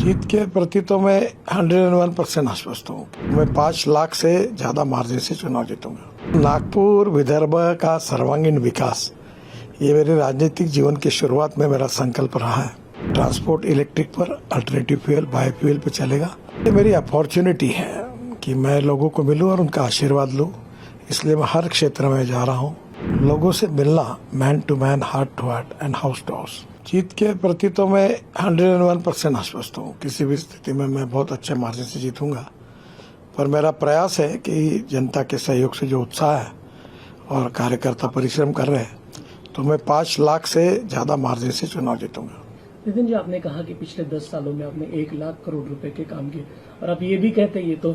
जीत के प्रति तो मैं 101% आश्वस्त हूँ। मैं 5 लाख से ज्यादा मार्जिन से चुनाव जीतूंगा। नागपुर विदर्भ का सर्वांगीण विकास, ये मेरे राजनीतिक जीवन की शुरुआत में मेरा संकल्प रहा है। ट्रांसपोर्ट इलेक्ट्रिक पर, अल्टरनेटिव फ्यूल, बायोफ्यूल पे चलेगा। ये मेरी अपॉर्चुनिटी है कि मैं लोगों को मिलूं और उनका आशीर्वाद लूं। इसलिए मैं हर क्षेत्र में जा रहा हूं, लोगों से मिलना, man to man, heart to heart and house to house. जीत के प्रति तो मैं 101% आश्वस्त हूँ। किसी भी स्थिति में मैं बहुत अच्छे मार्जिन से जीतूंगा। पर मेरा प्रयास है कि जनता के सहयोग से जो उत्साह है और कार्यकर्ता परिश्रम कर रहे हैं, तो मैं 5 लाख से ज्यादा मार्जिन से चुनाव जीतूंगा। नितिन जी, आपने कहा कि पिछले 10 सालों में आपने 1 लाख करोड़ रुपए के काम किए और आप ये भी कहते हैं ये तो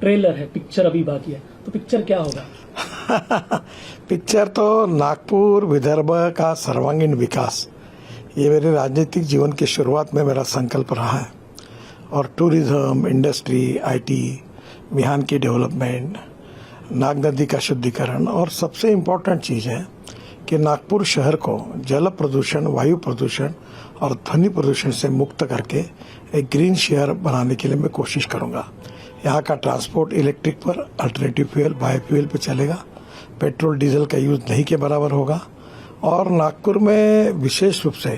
ट्रेलर है, पिक्चर अभी बाकी है। तो पिक्चर क्या होगा? पिक्चर तो नागपुर विदर्भ का सर्वांगीण विकास, ये मेरे राजनीतिक जीवन की शुरुआत में मेरा संकल्प रहा है। और टूरिज्म, इंडस्ट्री, आईटी, मिहान की डेवलपमेंट, नाग नदी का शुद्धिकरण, और सबसे इम्पोर्टेंट चीज है कि नागपुर शहर को जल प्रदूषण, वायु प्रदूषण और ध्वनि प्रदूषण से मुक्त करके एक ग्रीन शहर बनाने के लिए मैं कोशिश करूंगा। यहाँ का ट्रांसपोर्ट इलेक्ट्रिक पर, अल्टरनेटिव फ्यूल, बायोफ्यूल पे चलेगा। पेट्रोल डीजल का यूज नहीं के बराबर होगा। और नागपुर में विशेष रूप से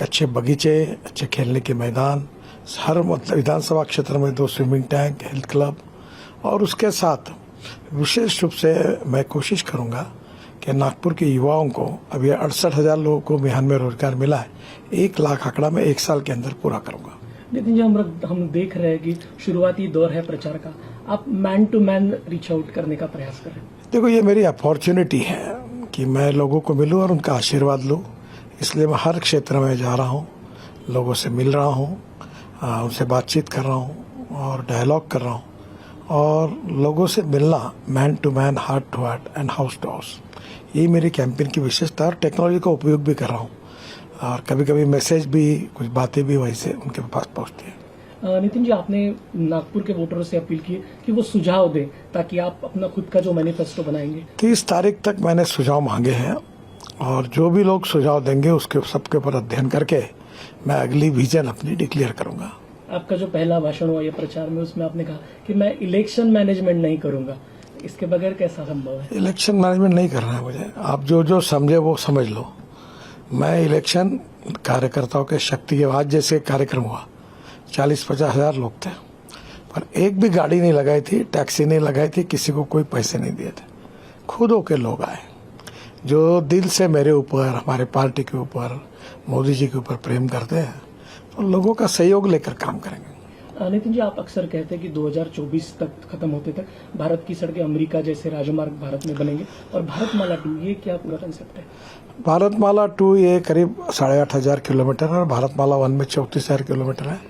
अच्छे बगीचे, अच्छे खेलने के मैदान, हर मतलब विधानसभा क्षेत्र में 2 स्विमिंग टैंक, हेल्थ क्लब, और उसके साथ विशेष रूप से मैं कोशिश करूंगा कि नागपुर के युवाओं को, अभी 68,000 लोगों को मिहान में रोजगार मिला है, 1 लाख आंकड़ा मैं 1 साल के अंदर पूरा करूंगा। नितिन जी, हम देख रहे हैं कि शुरुआती दौर है प्रचार का, आप man to man reach out करने का प्रयास कर रहे हैं। देखो, ये मेरी अपॉर्चुनिटी है कि मैं लोगों को मिलूं और उनका आशीर्वाद लूं। इसलिए मैं हर क्षेत्र में जा रहा हूं, लोगों से मिल रहा हूं, उनसे बातचीत कर रहा हूं और डायलॉग कर रहा हूं। और लोगों से मिलना, man to man, heart to heart and house to house, ये मेरी कैंपेन की विशेषता। और टेक्नोलॉजी का उपयोग भी कर रहा हूँ, और कभी कभी मैसेज भी, कुछ बातें भी वहीं से उनके पास पहुँचती हैं। नितिन जी, आपने नागपुर के वोटरों से अपील की कि वो सुझाव दें ताकि आप अपना खुद का जो मैनिफेस्टो बनाएंगे। 30 तारीख तक मैंने सुझाव मांगे हैं, और जो भी लोग सुझाव देंगे उसके सबके ऊपर अध्ययन करके मैं अगली विजन अपनी डिक्लेयर करूंगा। आपका जो पहला भाषण हुआ ये प्रचार में, उसमें आपने कहा कि मैं इलेक्शन मैनेजमेंट नहीं करूंगा। इसके बगैर कैसा संभव है? इलेक्शन मैनेजमेंट नहीं करना है मुझे। आप जो समझे वो समझ लो। मैं इलेक्शन कार्यकर्ताओं के शक्ति के बाद, जैसे कार्यक्रम हुआ, 40-50 हजार लोग थे, पर एक भी गाड़ी नहीं लगाई थी, टैक्सी नहीं लगाई थी, किसी को कोई पैसे नहीं दिए थे। खुद होके लोग आए जो दिल से मेरे ऊपर, हमारे पार्टी के ऊपर, मोदी जी के ऊपर प्रेम करते हैं, तो लोगों का सहयोग लेकर काम करेंगे। नितिन जी, आप अक्सर कहते हैं कि 2024 तक खत्म होते तक भारत की सड़कें अमेरिका जैसे राजमार्ग भारत में बनेंगे, और भारतमाला 2, ये क्या पूरा कंसेप्ट है? भारतमाला 2 ये करीब 8,500 किलोमीटर है, और भारतमाला 1 में 34,000 किलोमीटर है।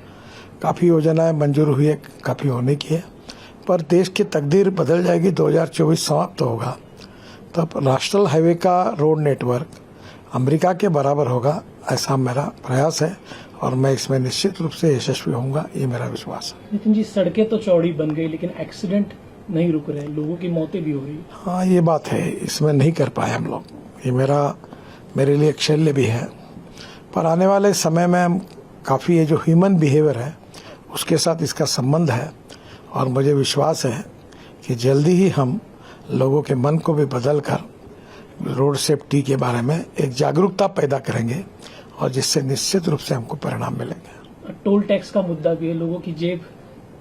काफी योजनाएं मंजूर हुई है, काफी होने की है, पर देश की तकदीर बदल जाएगी। 2024 समाप्त होगा, तब नेशनल हाईवे का रोड नेटवर्क अमेरिका के बराबर होगा, ऐसा मेरा प्रयास है, और मैं इसमें निश्चित रूप से यशस्वी होऊंगा, ये मेरा विश्वास है। नितिन जी, सड़कें तो चौड़ी बन गई, लेकिन एक्सीडेंट नहीं रुक रहे, लोगों की मौतें भी हो रही। हाँ, ये बात है, इसमें नहीं कर पाए हम लोग। ये मेरे लिए एक शल्य भी है, पर आने वाले समय में हम काफी, ये जो ह्यूमन बिहेवियर है उसके साथ इसका संबंध है, और मुझे विश्वास है कि जल्दी ही हम लोगों के मन को भी बदल कर रोड सेफ्टी के बारे में एक जागरूकता पैदा करेंगे, और जिससे निश्चित रूप से हमको परिणाम मिलेंगे। टोल टैक्स का मुद्दा भी है, लोगों की जेब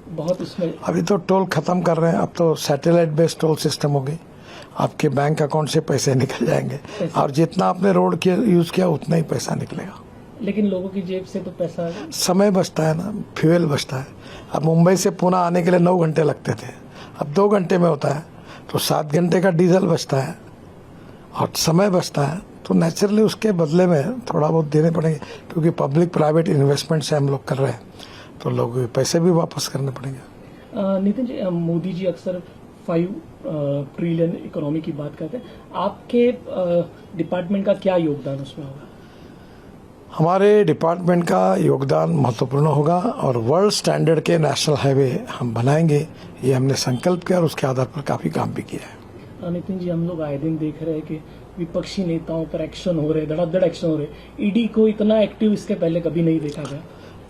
बहुत उसमें। अभी तो टोल खत्म कर रहे हैं, अब तो सैटेलाइट बेस्ड टोल सिस्टम होगी। आपके बैंक अकाउंट से पैसे निकल जाएंगे, और जितना आपने रोड के यूज किया उतना ही पैसा निकलेगा। लेकिन लोगों की जेब से तो पैसा, समय बचता है ना, फ्यूल बचता है। अब मुंबई से पुणे आने के लिए 9 घंटे लगते थे, अब 2 घंटे में होता है, तो 7 घंटे का डीजल बचता है और समय बचता है। तो नेचुरली उसके बदले में थोड़ा बहुत देने पड़ेंगे, क्योंकि पब्लिक प्राइवेट इन्वेस्टमेंट से हम लोग कर रहे हैं, तो लोग पैसे भी वापस करने पड़ेंगे। नितिन जी, मोदी जी अक्सर 5 ट्रिलियन इकोनॉमी की बात करते हैं, आपके डिपार्टमेंट का क्या योगदान उसमें होगा? हमारे डिपार्टमेंट का योगदान महत्वपूर्ण होगा, और वर्ल्ड स्टैंडर्ड के नेशनल हाईवे हम बनाएंगे, ये हमने संकल्प किया, और उसके आधार पर काफी काम भी किया है। नितिन जी, हम लोग आए दिन देख रहे हैं कि विपक्षी नेताओं पर एक्शन हो रहे, धड़ाधड़ एक्शन हो रहे। ईडी को इतना एक्टिव इसके पहले कभी नहीं देखा गया।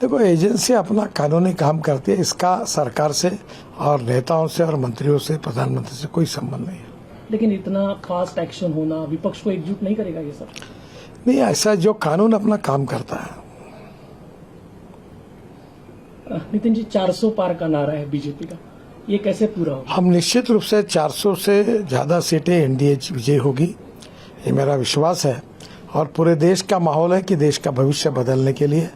देखो, एजेंसी अपना कानूनी काम करती है, इसका सरकार से और नेताओं से और मंत्रियों से, प्रधानमंत्री से कोई संबंध नहीं है। लेकिन इतना फास्ट एक्शन होना विपक्ष को एकजुट नहीं करेगा ये सब? नहीं, ऐसा जो कानून अपना काम करता है। नितिन जी, 400 पार का नारा है बीजेपी का, ये कैसे पूरा होगा? हम निश्चित रूप से 400 से ज्यादा सीटें एनडीए विजयी होगी, ये मेरा विश्वास है। और पूरे देश का माहौल है कि देश का भविष्य बदलने के लिए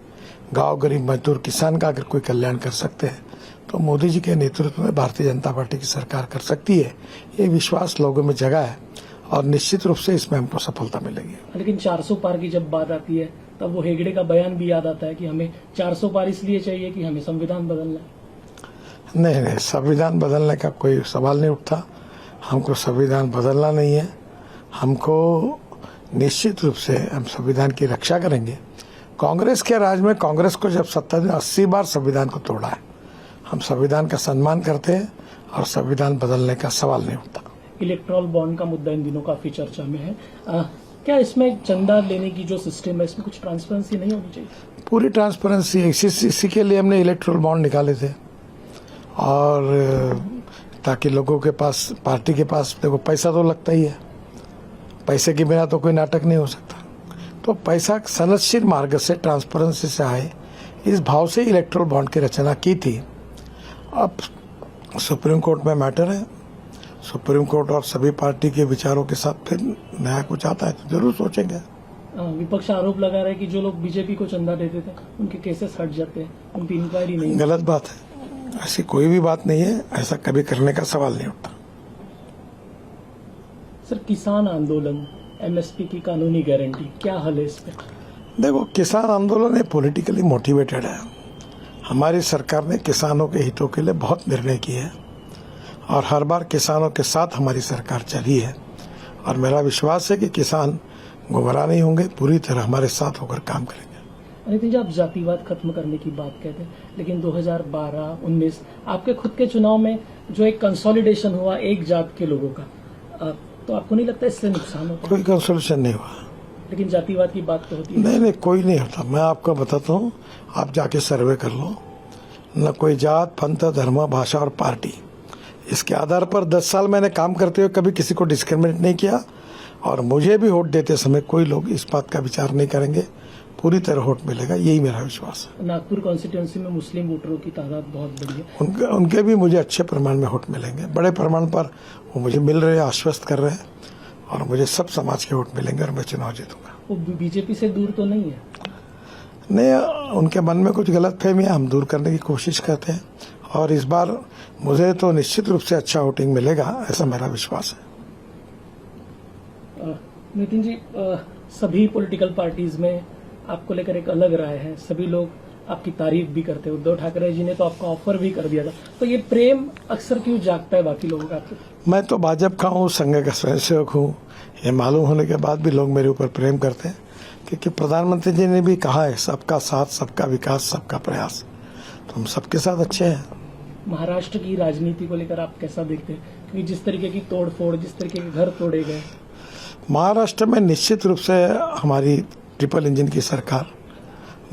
गांव, गरीब, मजदूर, किसान का अगर कोई कल्याण कर सकते हैं तो मोदी जी के नेतृत्व में भारतीय जनता पार्टी की सरकार कर सकती है। ये विश्वास लोगों में जगा है और निश्चित रूप से इसमें हमको सफलता मिलेगी। लेकिन 400 पार की जब बात आती है तब वो हेगड़े का बयान भी याद आता है कि हमें 400 पार इसलिए चाहिए कि हमें संविधान बदलना है। नहीं, संविधान बदलने का कोई सवाल नहीं उठता। हमको संविधान बदलना नहीं है। हमको निश्चित रूप से हम संविधान की रक्षा करेंगे। कांग्रेस के राज में कांग्रेस को जब सत्ता दी 80 बार संविधान को तोड़ा है। हम संविधान का सम्मान करते हैं और संविधान बदलने का सवाल नहीं उठता। इलेक्ट्रॉल बॉन्ड का मुद्दा इन दिनों काफी चर्चा में है। क्या इसमें चंदा लेने की जो सिस्टम है इसमें कुछ ट्रांसपेरेंसी नहीं होनी चाहिए? पूरी ट्रांसपेरेंसी है। इसी के लिए हमने इलेक्ट्रल बॉन्ड निकाले थे, और ताकि लोगों के पास, पार्टी के पास, देखो पैसा तो लगता ही है, पैसे के बिना तो कोई नाटक नहीं हो सकता। तो पैसा संरक्षित मार्ग से, ट्रांसपेरेंसी से आए, इस भाव से इलेक्ट्रल बॉन्ड की रचना की थी। अब सुप्रीम कोर्ट में मैटर है। सुप्रीम कोर्ट और सभी पार्टी के विचारों के साथ फिर नया कुछ आता है तो जरूर सोचेंगे। विपक्ष आरोप लगा रहा है कि जो लोग बीजेपी को चंदा देते थे उनके केसेस हट जाते हैं, उनकी इंक्वायरी नहीं। गलत बात है, ऐसी कोई भी बात नहीं है। ऐसा कभी करने का सवाल नहीं उठता। सर, किसान आंदोलन, एमएसपी की कानूनी गारंटी, क्या हल है इस पे? देखो, किसान आंदोलन पॉलिटिकली मोटिवेटेड है। हमारी सरकार ने किसानों के हितों के लिए बहुत निर्णय किए हैं और हर बार किसानों के साथ हमारी सरकार चली है। और मेरा विश्वास है कि किसान गुमराह नहीं होंगे, पूरी तरह हमारे साथ होकर काम करेंगे। नितिन जी, आप जातिवाद खत्म करने की बात कहते हैं, लेकिन 2012-19 आपके खुद के चुनाव में जो एक कंसोलिडेशन हुआ एक जात के लोगों का, तो आपको नहीं लगता इससे नुकसान होता? कोई कंसोलिडेशन नहीं हुआ। लेकिन जातिवाद की बात तो होती है। नहीं, कोई नहीं होता। मैं आपको बताता हूँ, आप जाके सर्वे कर लो। न कोई जात, पंथ, धर्म, भाषा और पार्टी, इसके आधार पर 10 साल मैंने काम करते हुए कभी किसी को डिस्क्रिमिनेट नहीं किया। और मुझे भी वोट देते समय कोई लोग इस बात का विचार नहीं करेंगे। पूरी तरह वोट मिलेगा, यही मेरा विश्वास है। नागपुर कॉन्स्टिट्यूंसी में मुस्लिम वोटरों की तादाद बहुत बड़ी है। उनके भी मुझे अच्छे प्रमाण में वोट मिलेंगे, बड़े प्रमाण पर वो मुझे मिल रहे हैं, आश्वस्त कर रहे हैं। और मुझे सब समाज के वोट मिलेंगे और मैं चुनाव जीतूंगा। वो बीजेपी से दूर तो नहीं है? नहीं, उनके मन में कुछ गलतफहमियां हम दूर करने की कोशिश करते हैं। और इस बार मुझे तो निश्चित रूप से अच्छा वोटिंग मिलेगा, ऐसा मेरा विश्वास है। नितिन जी, सभी पॉलिटिकल पार्टीज में आपको लेकर एक अलग राय है। सभी लोग आपकी तारीफ भी करते हैं। उद्धव ठाकरे जी ने तो आपका ऑफर भी कर दिया था। तो ये प्रेम अक्सर क्यों जागता है बाकी लोगों का आपके? मैं तो भाजपा का हूँ, संघ का स्वयंसेवक हूँ। ये मालूम होने के बाद भी लोग मेरे ऊपर प्रेम करते हैं, क्योंकि प्रधानमंत्री जी ने भी कहा है, सबका साथ, सबका विकास, सबका प्रयास। तो हम सबके साथ अच्छे हैं। महाराष्ट्र की राजनीति को लेकर आप कैसा देखते हैं? क्योंकि जिस तरीके की तोड़फोड़, जिस तरीके के घर तोड़े गए, महाराष्ट्र में निश्चित रूप से हमारी ट्रिपल इंजन की सरकार,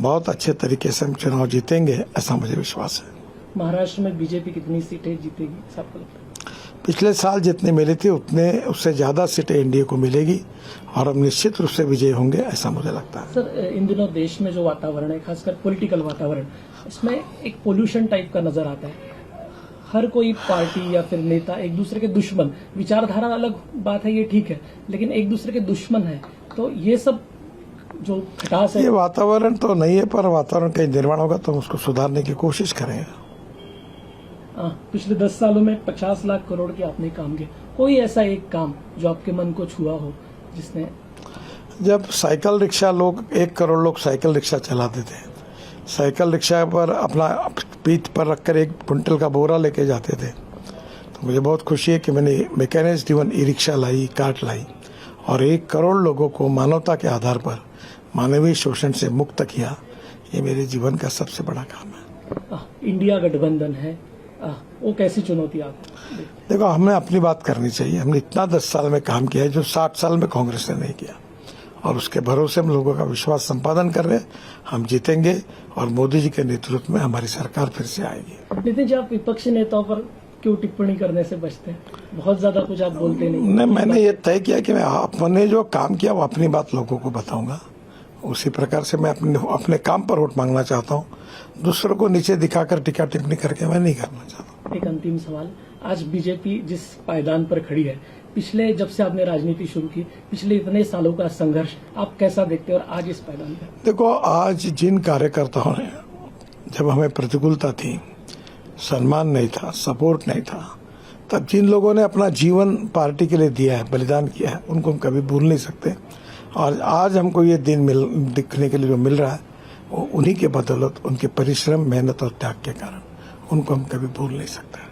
बहुत अच्छे तरीके से हम चुनाव जीतेंगे, ऐसा मुझे विश्वास है। महाराष्ट्र में बीजेपी कितनी सीटें जीतेगी आपको लगता है? पिछले साल जितने मिले थे उतने, उससे ज्यादा सीटें एनडीए को मिलेगी और हम निश्चित रूप से विजयी होंगे, ऐसा मुझे लगता है। सर, इन दिनों देश में जो वातावरण है, खासकर पॉलिटिकल वातावरण, इसमें एक पोल्यूशन टाइप का नजर आता है। हर कोई पार्टी या फिर नेता एक दूसरे के दुश्मन, विचारधारा अलग बात है, ये ठीक है, लेकिन एक दूसरे के दुश्मन है। तो ये सब जो खटास है, ये वातावरण तो नहीं है, पर वातावरण का निर्माण होगा तो हम उसको सुधारने की कोशिश करेंगे। पिछले 10 सालों में 50 लाख करोड़ के आपने काम किए। कोई ऐसा एक काम जो आपके मन को छुआ हो, जिसने? जब साइकिल रिक्शा, लोग 1 करोड़ लोग साइकिल रिक्शा चलाते थे। साइकिल रिक्शा पर अपना पीठ पर रखकर 1 क्विंटल का बोरा लेके जाते थे। तो मुझे बहुत खुशी है कि मैंने मैकेनाइज्ड ड्रिवन ई रिक्शा लाई, कार्ट लाई और 1 करोड़ लोगों को मानवता के आधार पर मानवीय शोषण से मुक्त किया। ये मेरे जीवन का सबसे बड़ा काम है। इंडिया गठबंधन है, वो कैसी चुनौती आपको? देखो, हमें अपनी बात करनी चाहिए। हमने इतना 10 साल में काम किया है जो 60 साल में कांग्रेस ने नहीं किया, और उसके भरोसे हम लोगों का विश्वास संपादन कर रहे हैं। हम जीतेंगे और मोदी जी के नेतृत्व में हमारी सरकार फिर से आएगी। नितिन जी, आप विपक्षी नेताओं पर क्यों टिप्पणी करने से बचते हैं? बहुत ज्यादा कुछ आप बोलते नहीं। मैंने ये तय किया कि मैं अपने जो काम किया वो अपनी बात लोगों को बताऊंगा। उसी प्रकार से मैं अपने काम पर वोट मांगना चाहता हूँ। दूसरों को नीचे दिखाकर टीका टिप्पणी करके मैं नहीं करना चाहता। एक अंतिम सवाल, आज बीजेपी जिस पायदान पर खड़ी है, पिछले जब से आपने राजनीति शुरू की, पिछले इतने सालों का संघर्ष आप कैसा देखते हैं और आज इस पायदान पर? देखो, आज जिन कार्यकर्ताओं ने, जब हमें प्रतिकूलता थी, सम्मान नहीं था, सपोर्ट नहीं था, तब जिन लोगों ने अपना जीवन पार्टी के लिए दिया है, बलिदान किया है, उनको हम कभी भूल नहीं सकते। और आज हमको ये दिन दिखने के लिए जो मिल रहा है वो उन्हीं के बदौलत, उनके परिश्रम, मेहनत और त्याग के कारण, उनको हम कभी भूल नहीं सकते।